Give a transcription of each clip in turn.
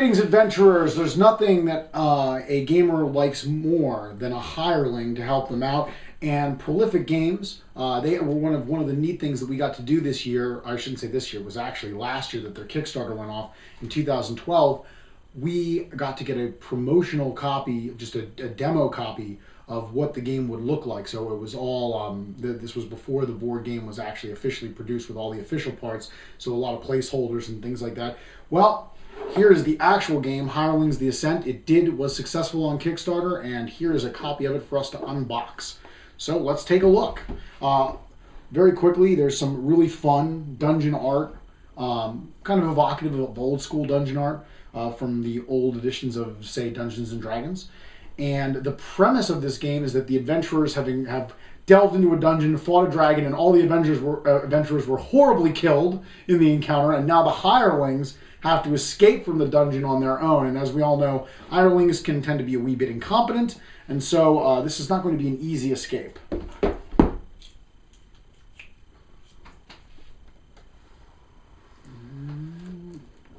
Greetings, adventurers. There's nothing that a gamer likes more than a hireling to help them out. And Prolific Games, they were one of the neat things that we got to do this year. I shouldn't say this year; it was actually last year that their Kickstarter went off in 2012. We got to get a promotional copy, just a demo copy of what the game would look like. So it was all, this was before the board game was actually officially produced with all the official parts. So a lot of placeholders and things like that. Well, here is the actual game, Hirelings the Ascent. It was successful on Kickstarter, and here is a copy of it for us to unbox. So let's take a look. Very quickly, there's some really fun dungeon art, kind of evocative of old school dungeon art from the old editions of, say, Dungeons and Dragons. And the premise of this game is that the adventurers have delved into a dungeon, fought a dragon, and all the adventurers were horribly killed in the encounter, and now the hirelings have to escape from the dungeon on their own. And as we all know, hirelings can tend to be a wee bit incompetent, and so this is not going to be an easy escape.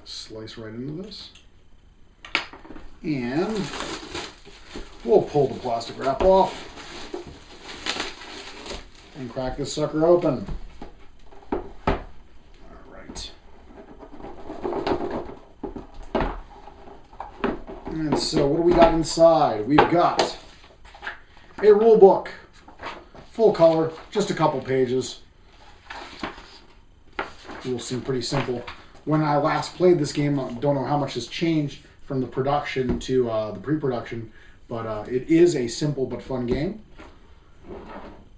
Slice right into this. And we'll pull the plastic wrap off and crack this sucker open. And so what do we got inside? We've got a rule book, full color, just a couple pages. It will seem pretty simple. When I last played this game, I don't know how much has changed from the production to the pre-production, but it is a simple but fun game.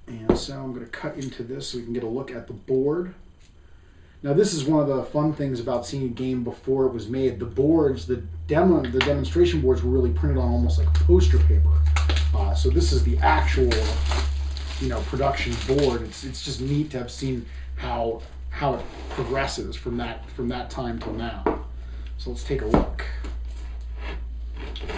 And so I'm going to cut into this so we can get a look at the board. Now, this is one of the fun things about seeing a game before it was made. The boards, the demonstration boards were really printed on almost like poster paper. So this is the actual, production board. It's just neat to have seen how it progresses from that time till now. So let's take a look.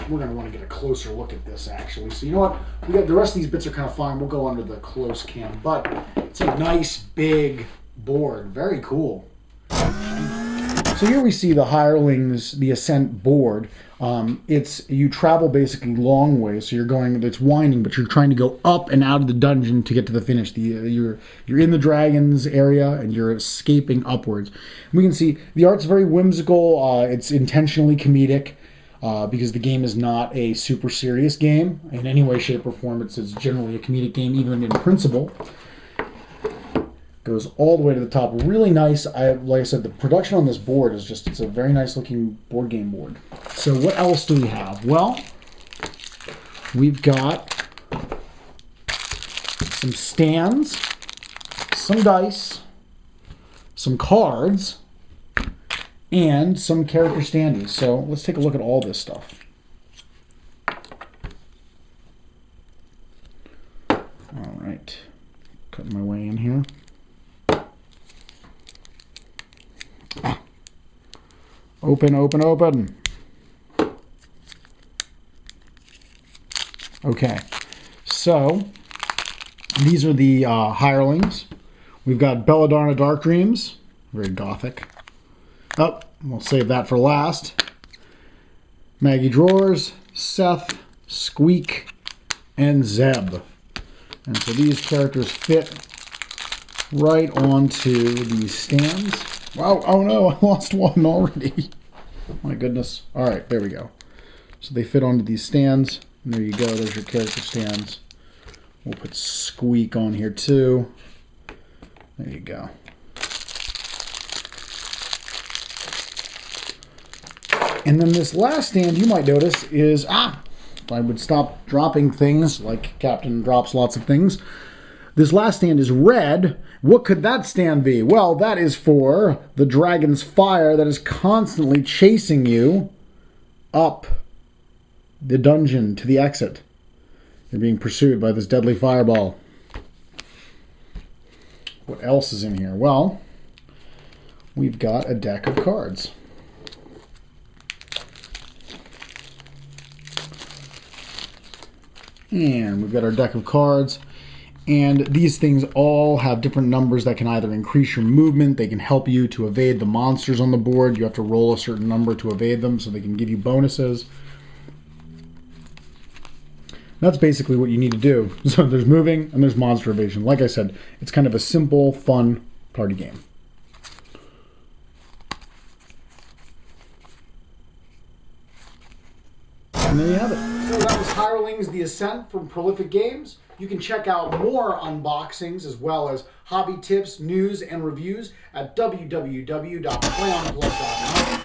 We're going to want to get a closer look at this, actually. So you know what? We got the rest of these bits are kind of fine. We'll go under the close cam, but it's a nice big board. Very cool. So here we see the Hirelings the Ascent board. You travel basically long ways, so it's winding, but you're trying to go up and out of the dungeon to get to the finish. You're in the dragon's area and you're escaping upwards. We can see the art's very whimsical. It's intentionally comedic because the game is not a super serious game in any way, shape, or form. It's generally a comedic game, even in principle. Goes all the way to the top. Really nice. Like I said, the production on this board is it's a very nice looking board game board. So what else do we have? Well, we've got some stands, some dice, some cards, and some character standees. So let's take a look at all this stuff. All right. Cutting my way in here. Open, open, open. Okay, so these are the hirelings. We've got Belladonna Dark Dreams, very gothic. Oh, we'll save that for last. Maggie Drawers, Seth, Squeak, and Zeb. And so these characters fit right onto these stands. Wow, oh no, I lost one already. My goodness. All right, there we go. So they fit onto these stands. And there you go, there's your character stands. We'll put Squeak on here too. There you go. And then this last stand, you might notice, is, if I would stop dropping things, like Captain drops lots of things, this last stand is red. What could that stand be? Well, that is for the dragon's fire that is constantly chasing you up the dungeon to the exit. You're being pursued by this deadly fireball. What else is in here? Well, we've got a deck of cards. And we've got our deck of cards. And these things all have different numbers that can either increase your movement, they can help you to evade the monsters on the board. You have to roll a certain number to evade them so they can give you bonuses. That's basically what you need to do. So there's moving and there's monster evasion. Like I said, it's kind of a simple, fun party game. And there you have it. So that was Hirelings the Ascent from Prolific Games. You can check out more unboxings as well as hobby tips, news, and reviews at www.playonplug.com.